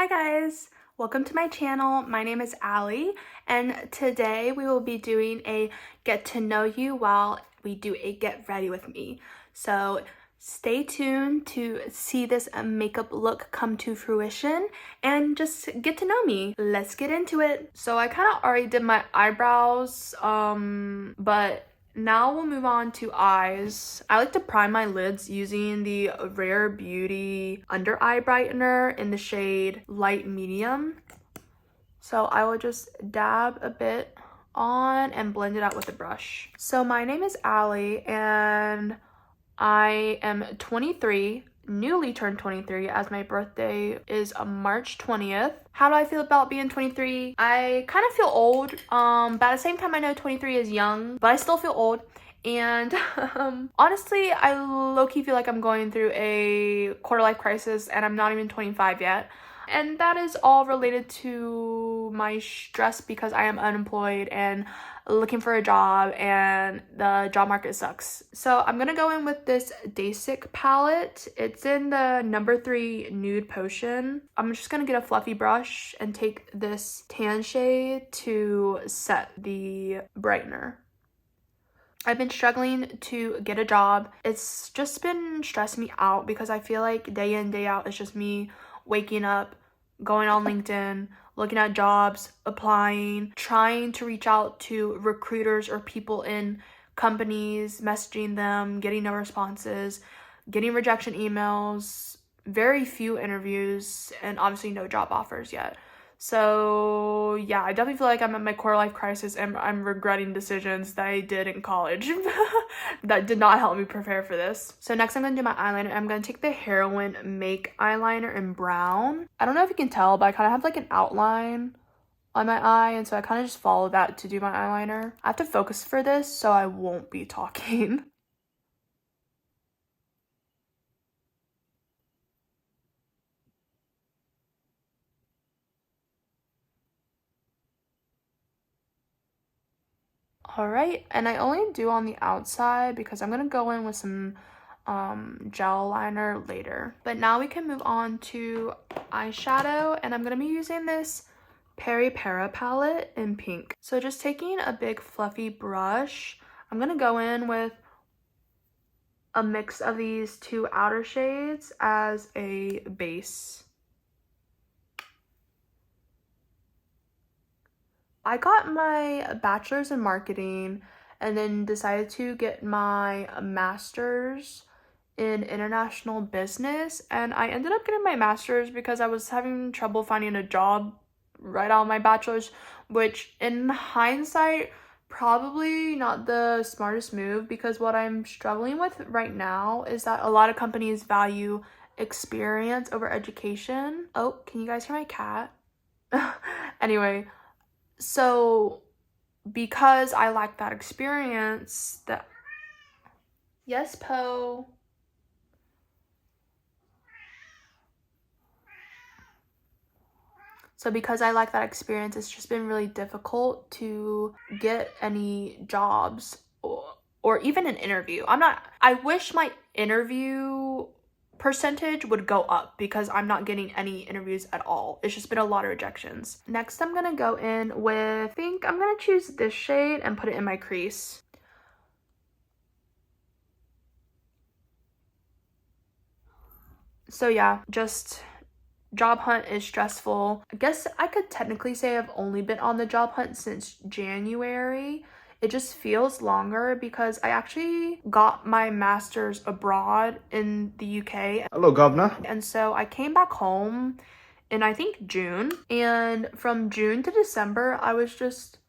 Hi guys, welcome to my channel. My name is Allie and today we will be doing a get to know you while we do a get ready with me. So stay tuned to see this makeup look come to fruition and just get to know me. Let's get into it. So I kind of already did my eyebrows, but now we'll move on to eyes. I like to prime my lids using the Rare Beauty under eye brightener in the shade light medium. So I will just dab a bit on and blend it out with a brush. So my name is Allie and I am 23, newly turned 23, as my birthday is March 20th. How do I feel about being 23? I kind of feel old, but at the same time I know 23 is young, but I still feel old. And honestly, I low-key feel like I'm going through a quarter-life crisis and I'm not even 25 yet. And that is all related to my stress because I am unemployed and looking for a job and the job market sucks. So I'm gonna go in with this Basic palette. It's in the number 3 Nude Potion. I'm just gonna get a fluffy brush and take this tan shade to set the brightener. I've been struggling to get a job. It's just been stressing me out because I feel like day in, day out, it's just me waking up, going on LinkedIn, looking at jobs, applying, trying to reach out to recruiters or people in companies, messaging them, getting no responses, getting rejection emails, very few interviews, and obviously no job offers yet. So yeah, I definitely feel like I'm at my quarter life crisis and I'm regretting decisions that I did in college that did not help me prepare for this. So next I'm gonna do my eyeliner. I'm gonna take the Heroine Make eyeliner in brown. I don't know if you can tell, but I kind of have like an outline on my eye, and so I kind of just follow that to do my eyeliner. I have to focus for this, so I won't be talking. All right, and I only do on the outside because I'm gonna go in with some gel liner later. But now we can move on to eyeshadow, and I'm gonna be using this Peri Para palette in pink. So just taking a big fluffy brush, I'm gonna go in with a mix of these two outer shades as a base. I got my bachelor's in marketing and then decided to get my master's in international business, and I ended up getting my master's because I was having trouble finding a job right out of my bachelor's, which in hindsight probably not the smartest move because what I'm struggling with right now is that a lot of companies value experience over education. Oh, can you guys hear my cat? Anyway, so because I lack that experience, that yes, Poe. So because I lack that experience, it's just been really difficult to get any jobs or even an interview. I wish my interview percentage would go up because I'm not getting any interviews at all. It's just been a lot of rejections. Next, I'm gonna go in with, I think I'm gonna choose this shade and put it in my crease. So yeah, just job hunt is stressful. I guess I could technically say I've only been on the job hunt since January. It just feels longer because I actually got my master's abroad in the UK. Hello, Governor. And so I came back home in I think June. And from June to December, I was just,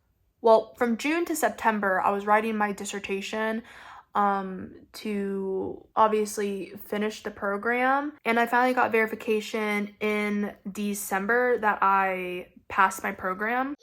well, from June to September, I was writing my dissertation to obviously finish the program, and I finally got verification in December that I passed my program.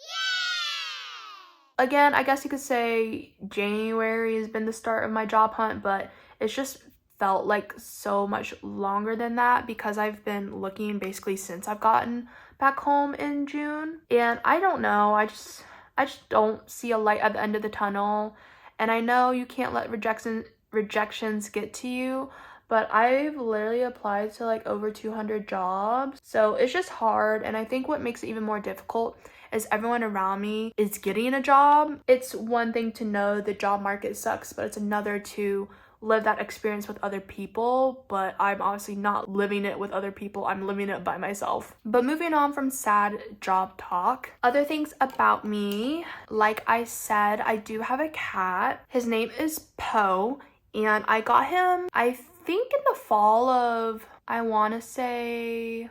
Again, I guess you could say January has been the start of my job hunt, but it's just felt like so much longer than that because I've been looking basically since I've gotten back home in June. And I don't know, I just don't see a light at the end of the tunnel. And I know you can't let rejections get to you, but I've literally applied to like over 200 jobs. So it's just hard. And I think what makes it even more difficult is everyone around me is getting a job. It's one thing to know the job market sucks, but it's another to live that experience with other people. But I'm obviously not living it with other people. I'm living it by myself. But moving on from sad job talk, other things about me, like I said, I do have a cat. His name is Poe, and I got him, I think in the fall of, I want to say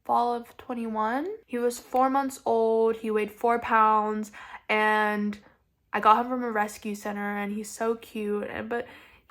fall of 21. He was 4 months old. He weighed 4 pounds, and I got him from a rescue center, and he's so cute. But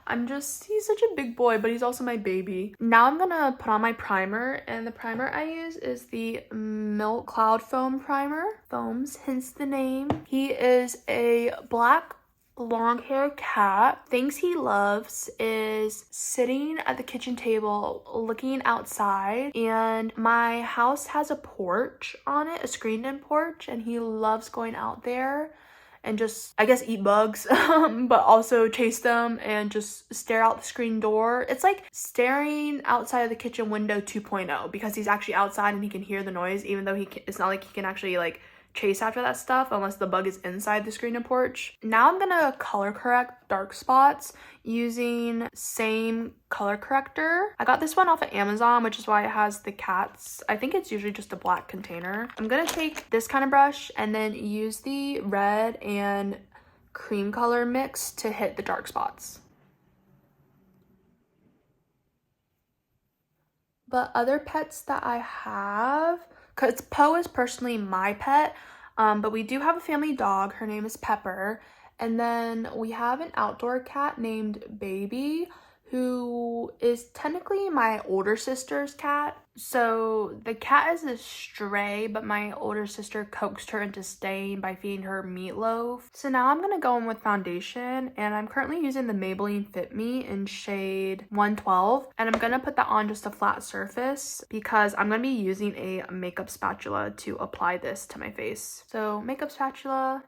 he's such a big boy, but he's also my baby. Now I'm gonna put on my primer, and the primer I use is the Milk Cloud Foam Primer. Foams, hence the name. He is a black long-haired cat. Things he loves is sitting at the kitchen table looking outside, and my house has a porch on it, a screened-in porch, and he loves going out there and just, I guess, eat bugs, but also chase them and just stare out the screen door. It's like staring outside of the kitchen window 2.0, because he's actually outside and he can hear the noise, even though it's not like he can actually like chase after that stuff unless the bug is inside the screen and porch. Now I'm gonna color correct dark spots using same color corrector. I got this one off of Amazon, which is why it has the cats. I think it's usually just a black container. I'm gonna take this kind of brush and then use the red and cream color mix to hit the dark spots. But other pets that I have, because Poe is personally my pet, but we do have a family dog. Her name is Pepper. And then we have an outdoor cat named Baby, who is technically my older sister's cat. So the cat is a stray, but my older sister coaxed her into staying by feeding her meatloaf. So now I'm gonna go in with foundation, and I'm currently using the Maybelline Fit Me in shade 112, and I'm gonna put that on just a flat surface because I'm gonna be using a makeup spatula to apply this to my face. So makeup spatula.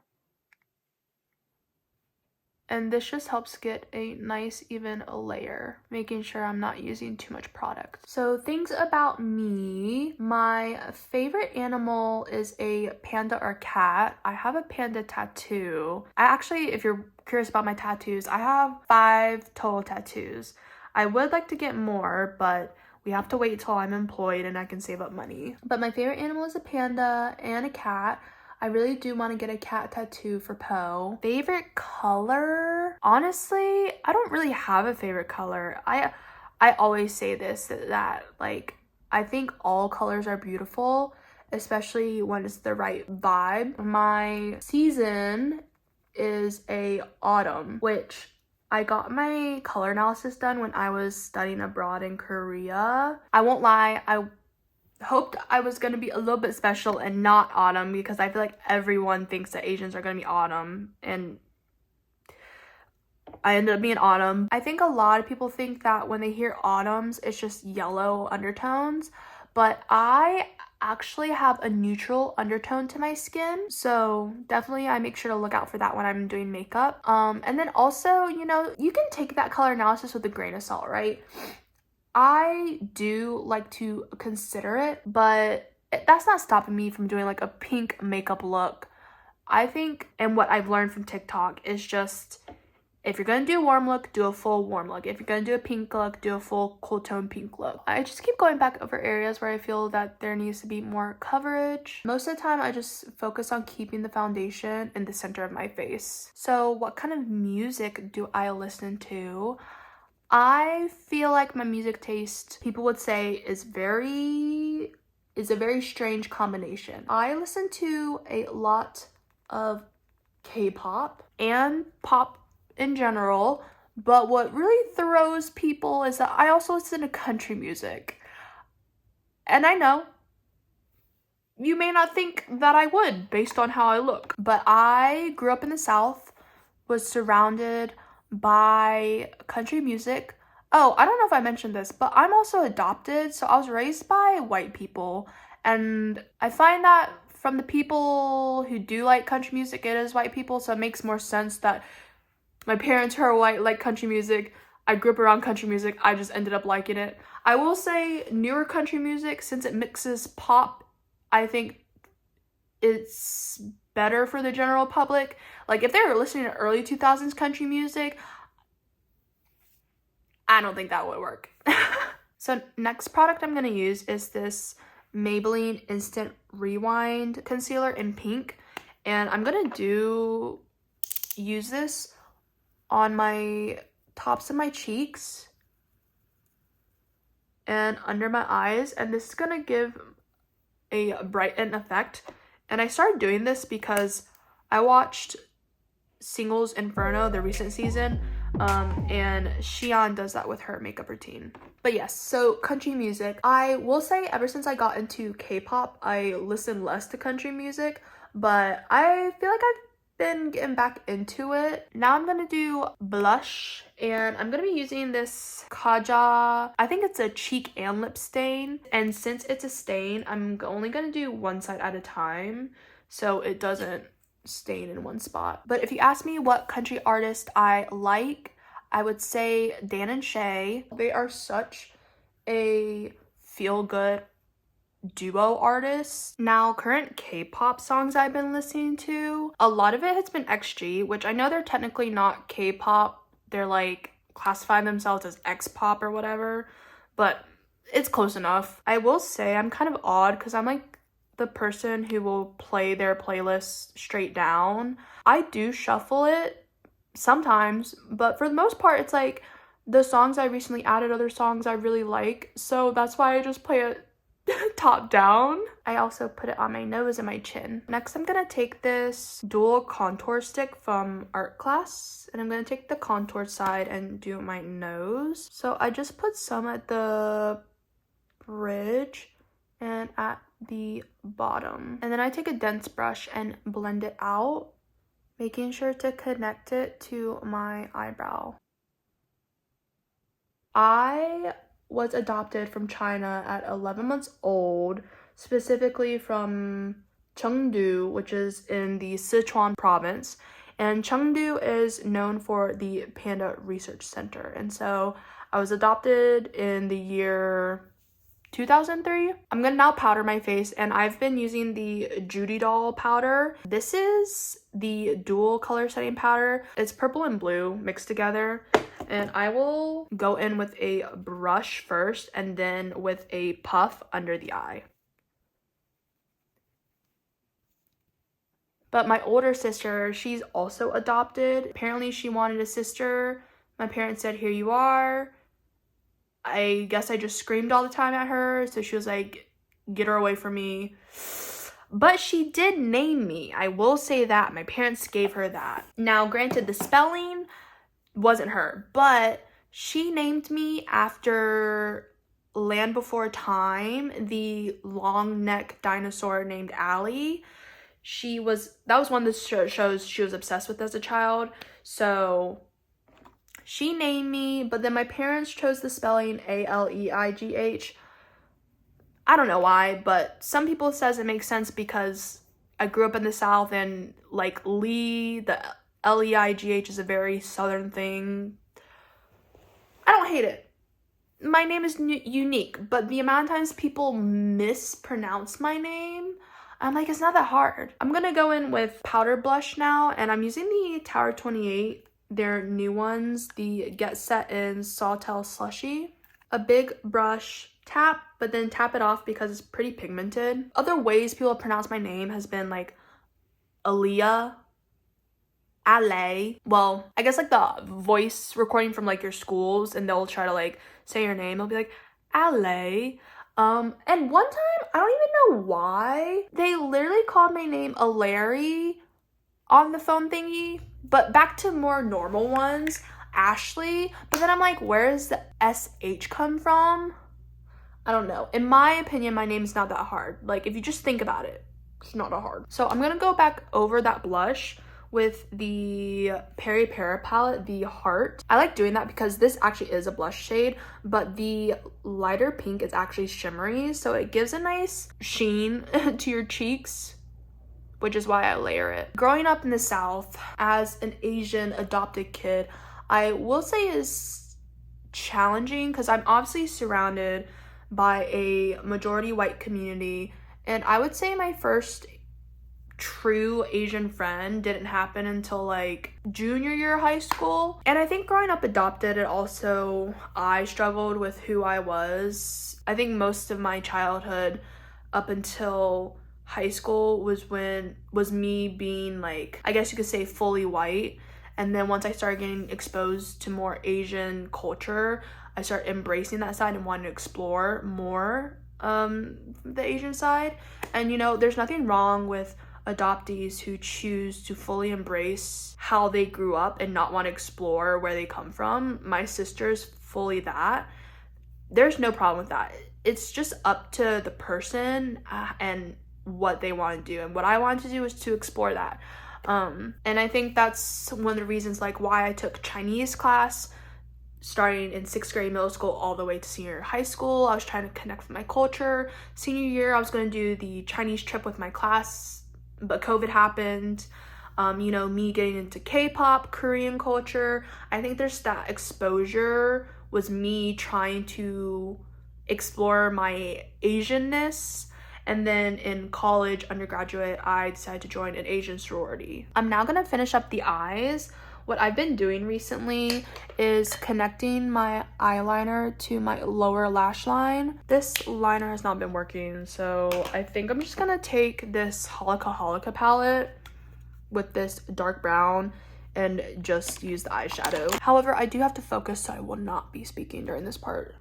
And this just helps get a nice even layer, making sure I'm not using too much product. So things about me, my favorite animal is a panda or cat. I have a panda tattoo. I actually, if you're curious about my tattoos, I have 5 total tattoos. I would like to get more, but we have to wait till I'm employed and I can save up money. But my favorite animal is a panda and a cat. I really do want to get a cat tattoo for Poe. Favorite color? Honestly, I don't really have a favorite color. I always say this, that like, I think all colors are beautiful, especially when it's the right vibe. My season is a autumn, which I got my color analysis done when I was studying abroad in Korea. I won't lie, I hoped I was gonna be a little bit special and not autumn, because I feel like everyone thinks that Asians are gonna be autumn, and I ended up being autumn. I think a lot of people think that when they hear autumns, it's just yellow undertones, but I actually have a neutral undertone to my skin, so definitely I make sure to look out for that when I'm doing makeup. And then also, you know, you can take that color analysis with a grain of salt, right? I do like to consider it, but that's not stopping me from doing like a pink makeup look. I think, and what I've learned from TikTok is just, if you're gonna do a warm look, do a full warm look. If you're gonna do a pink look, do a full cool tone pink look. I just keep going back over areas where I feel that there needs to be more coverage. Most of the time, I just focus on keeping the foundation in the center of my face. So what kind of music do I listen to? I feel like my music taste, people would say, is a very strange combination. I listen to a lot of K-pop and pop in general, but what really throws people is that I also listen to country music. And I know you may not think that I would based on how I look, but I grew up in the South, was surrounded by country music. Oh, I don't know if I mentioned this, but I'm also adopted, so I was raised by white people, and I find that from the people who do like country music, it is white people, so it makes more sense that my parents who are white like country music. I grew up around country music. I just ended up liking it. I will say newer country music, since it mixes pop, I think it's better for the general public. Like if they were listening to early 2000s country music, I don't think that would work. So next product I'm going to use is this Maybelline Instant Rewind Concealer in pink. And I'm going to use this on my tops of my cheeks and under my eyes. And this is going to give a brighten effect. And I started doing this because I watched Singles Inferno, the recent season, and Xian does that with her makeup routine. But yes, so country music. I will say ever since I got into K-pop, I listen less to country music, but I feel like I've been getting back into it. Now I'm gonna do blush, and I'm gonna be using this Kaja, I think it's a cheek and lip stain, and since it's a stain, I'm only gonna do one side at a time so it doesn't stain in one spot. But if you ask me what country artist I like, I would say Dan and Shay. They are such a feel-good duo artist. Now, current K-pop songs I've been listening to, a lot of it has been XG, which I know they're technically not K-pop. They're like classifying themselves as X-pop or whatever, but it's close enough. I will say I'm kind of odd because I'm like the person who will play their playlist straight down. I do shuffle it sometimes, but for the most part, it's like the songs I recently added, other songs I really like, so that's why I just play it top down. I also put it on my nose and my chin. Next, I'm gonna take this dual contour stick from art class, and I'm gonna take the contour side and do my nose. So I just put some at the bridge and at the bottom, and then I take a dense brush and blend it out, making sure to connect it to my eyebrow. I was adopted from China at 11 months old, specifically from Chengdu, which is in the Sichuan province, and Chengdu is known for the Panda Research Center. And so I was adopted in the year 2003. I'm gonna now powder my face, and I've been using the Judy Doll powder. This is the dual color setting powder. It's purple and blue mixed together, and I will go in with a brush first and then with a puff under the eye. But my older sister, she's also adopted. Apparently she wanted a sister. My parents said, here you are. I guess I just screamed all the time at her, so she was like, get her away from me. But she did name me. I will say that. My parents gave her that. Now, granted, the spelling wasn't her, but she named me after Land Before Time, the long neck dinosaur named Allie. That was one of the shows she was obsessed with as a child, so she named me, but then my parents chose the spelling A-L-E-I-G-H. I don't know why, but some people says it makes sense because I grew up in the South, and like Lee, the L-E-I-G-H is a very Southern thing. I don't hate it. My name is unique, but the amount of times people mispronounce my name, I'm like, it's not that hard. I'm gonna go in with powder blush now, and I'm using the Tower 28. Their new ones, the Get Set in Sawtell Slushy. A big brush, tap, but then tap it off because it's pretty pigmented. Other ways people pronounce my name has been like Aaliyah, Ale. Well, I guess like the voice recording from like your schools, and they'll try to like say your name. They'll be like, Ale. And one time, I don't even know why, they literally called my name a Larry on the phone thingy. But back to more normal ones, Ashley. But then I'm like, where does the SH come from? I don't know. In my opinion, my name is not that hard. Like, if you just think about it, it's not that hard. So I'm gonna go back over that blush with the Peri Para palette, the Heart. I like doing that because this actually is a blush shade, but the lighter pink is actually shimmery, so it gives a nice sheen to your cheeks, which is why I layer it. Growing up in the South as an Asian adopted kid, I will say is challenging because I'm obviously surrounded by a majority white community, and I would say my first true Asian friend didn't happen until like junior year of high school. And I think growing up adopted, it also, I struggled with who I was. I think most of my childhood up until high school was me being like, I guess you could say, fully white. And then once I started getting exposed to more Asian culture, I started embracing that side and wanting to explore more the Asian side. And you know, there's nothing wrong with adoptees who choose to fully embrace how they grew up and not want to explore where they come from. My sister's fully that. There's no problem with that. It's just up to the person and what they want to do. And what I wanted to do was to explore that. And I think that's one of the reasons like why I took Chinese class starting in 6th grade middle school all the way to senior high school. I was trying to connect with my culture. Senior year, I was going to do the Chinese trip with my class, but COVID happened. You know, me getting into K-pop, Korean culture. I think there's that exposure was me trying to explore my Asianness. And then in college, undergraduate, I decided to join an Asian sorority. I'm now gonna finish up the eyes. What I've been doing recently is connecting my eyeliner to my lower lash line. This liner has not been working, so I think I'm just gonna take this Holika palette with this dark brown and just use the eyeshadow. However, I do have to focus, so I will not be speaking during this part.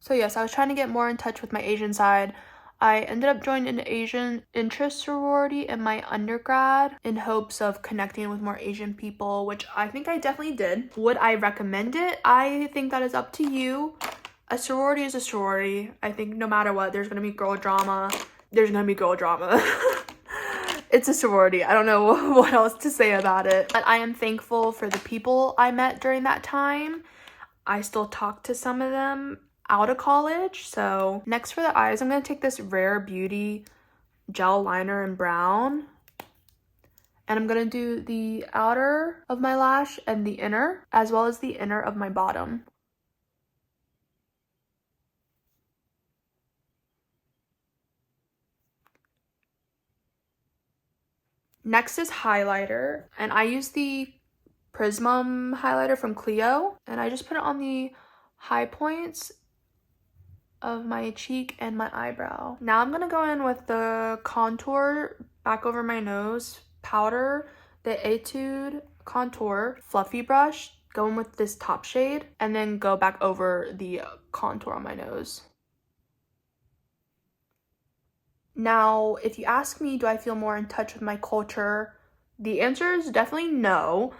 So yes, I was trying to get more in touch with my Asian side. I ended up joining an Asian interest sorority in my undergrad in hopes of connecting with more Asian people, which I think I definitely did. Would I recommend it? I think that is up to you. A sorority is a sorority. I think no matter what, there's gonna be girl drama. There's gonna be girl drama. It's a sorority. I don't know what else to say about it. But I am thankful for the people I met during that time. I still talk to some of them out of college. So next for the eyes, I'm going to take this Rare Beauty gel liner in brown. And I'm going to do the outer of my lash and the inner, as well as the inner of my bottom. Next is highlighter, and I use the Prism highlighter from Clio, and I just put it on the high points of my cheek and my eyebrow. Now I'm gonna go in with the contour back over my nose powder, the Etude contour fluffy brush, go in with this top shade, and then go back over the contour on my nose. Now, if you ask me, do I feel more in touch with my culture? The answer is definitely no.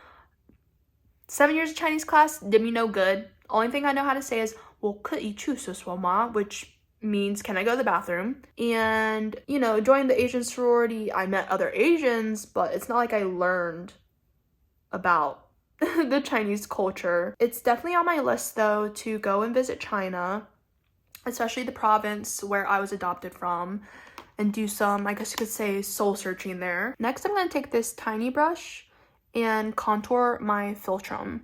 7 years of Chinese class did me no good. Only thing I know how to say is 我可以去厕所吗? Which means, can I go to the bathroom? And, you know, joining the Asian sorority, I met other Asians, but it's not like I learned about the Chinese culture. It's definitely on my list, though, to go and visit China, especially the province where I was adopted from, and do some, I guess you could say, soul searching there. Next, I'm going to take this tiny brush and contour my philtrum.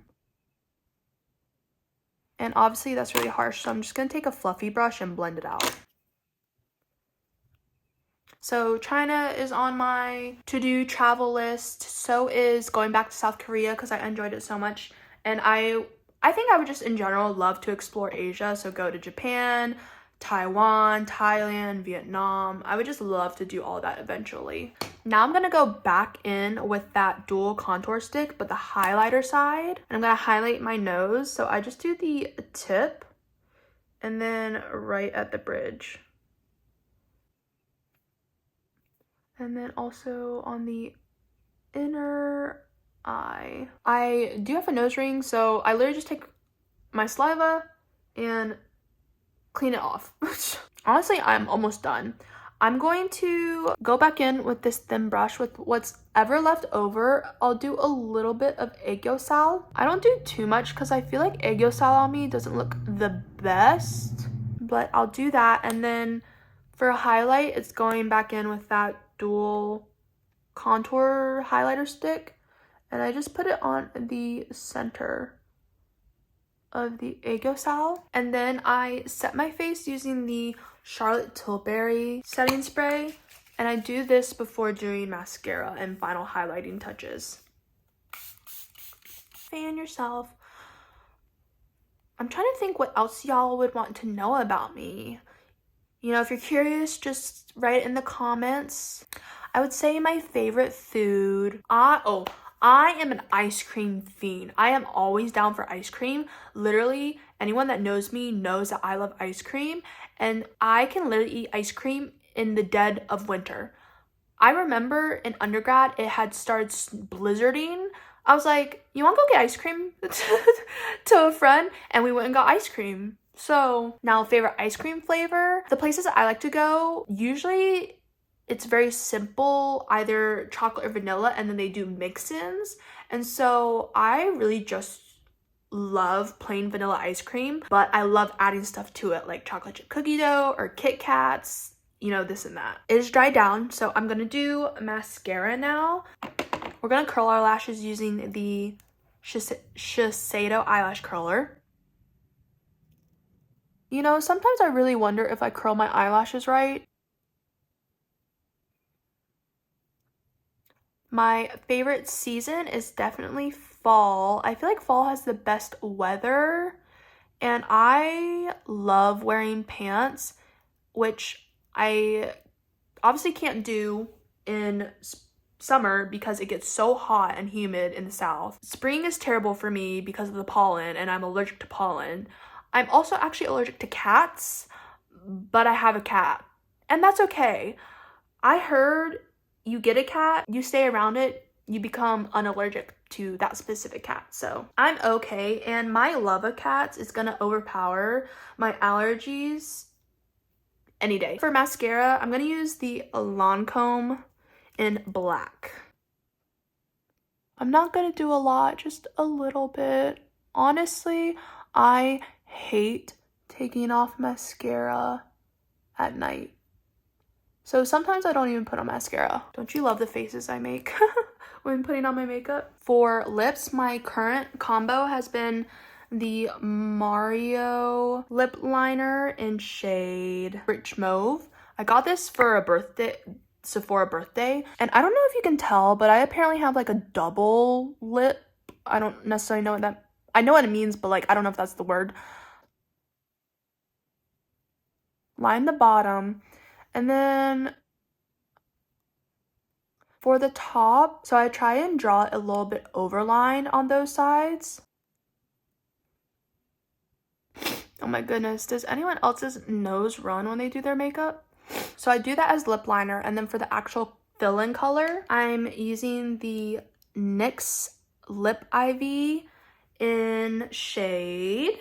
And obviously that's really harsh, so I'm just going to take a fluffy brush and blend it out. So China is on my to-do travel list. So is going back to South Korea because I enjoyed it so much. And I think I would just in general love to explore Asia. So go to Japan, Taiwan, Thailand, Vietnam. I would just love to do all that eventually. Now I'm gonna go back in with that dual contour stick, but the highlighter side. And I'm gonna highlight my nose. So I just do the tip and then right at the bridge. And then also on the inner eye. I do have a nose ring, so I literally just take my saliva and clean it off. Honestly, I'm almost done. I'm going to go back in with this thin brush with what's ever left over. I'll do a little bit of aegyosal. I don't do too much because I feel like aegyosal on me doesn't look the best, but I'll do that. And then for a highlight, it's going back in with that dual contour highlighter stick, and I just put it on the center of the Aegosal. And then I set my face using the Charlotte Tilbury setting spray, and I do this before doing mascara and final highlighting touches. Fan yourself. I'm trying to think what else y'all would want to know about me. You know, if you're curious, just write it in the comments. I would say my favorite food. I am an ice cream fiend. I am always down for ice cream. Literally, anyone that knows me knows that I love ice cream, and I can literally eat ice cream in the dead of winter. I remember in undergrad, it had started blizzarding. I was like, you want to go get ice cream to a friend? And we went and got ice cream. So now, favorite ice cream flavor. The places that I like to go, usually it's very simple, either chocolate or vanilla, and then they do mix-ins. And so I really just love plain vanilla ice cream, but I love adding stuff to it, like chocolate chip cookie dough or Kit Kats, you know, this and that. It is dried down, so I'm gonna do mascara now. We're gonna curl our lashes using the Shiseido eyelash curler. You know, sometimes I really wonder if I curl my eyelashes right. My favorite season is definitely fall. I feel like fall has the best weather, and I love wearing pants, which I obviously can't do in summer because it gets so hot and humid in the south. Spring is terrible for me because of the pollen, and I'm allergic to pollen. I'm also actually allergic to cats, but I have a cat, and that's okay. I heard you get a cat, you stay around it, you become unallergic to that specific cat. So I'm okay, and my love of cats is gonna overpower my allergies any day. For mascara, I'm gonna use the Lancome in black. I'm not gonna do a lot, just a little bit. Honestly, I hate taking off mascara at night. So sometimes I don't even put on mascara. Don't you love the faces I make when putting on my makeup? For lips, my current combo has been the Mario lip liner in shade Rich Mauve. I got this for a Sephora birthday, and I don't know if you can tell, but I apparently have like a double lip. I don't necessarily know what that, I know what it means, but like I don't know if that's the word. Line the bottom, and then for the top, so I try and draw it a little bit overlined on those sides. Oh my goodness, does anyone else's nose run when they do their makeup? So I do that as lip liner, and then for the actual fill-in color, I'm using the NYX Lip Ivy in shade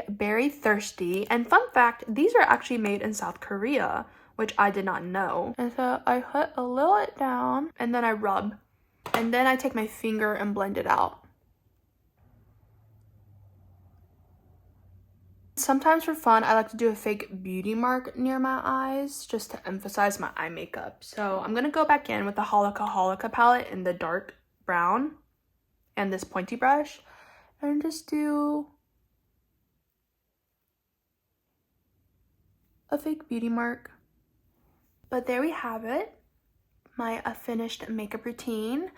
Berry Thirsty. And fun fact, these are actually made in South Korea, which I did not know. And so I put a little it down, and then I rub, and then I take my finger and blend it out. Sometimes for fun, I like to do a fake beauty mark near my eyes just to emphasize my eye makeup. So I'm gonna go back in with the Holika palette in the dark brown and this pointy brush, and just do a fake beauty mark. But there we have it, my finished makeup routine.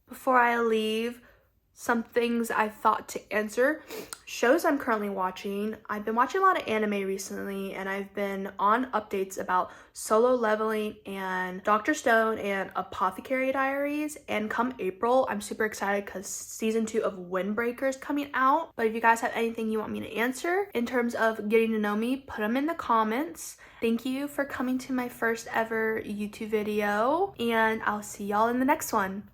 Before I leave, some things I thought to answer. Shows I'm currently watching. I've been watching a lot of anime recently, and I've been on updates about Solo Leveling and Dr. Stone and Apothecary Diaries. And come April, I'm super excited because season 2 of Windbreaker is coming out. But if you guys have anything you want me to answer in terms of getting to know me, put them in the comments. Thank you for coming to my first ever YouTube video, and I'll see y'all in the next one.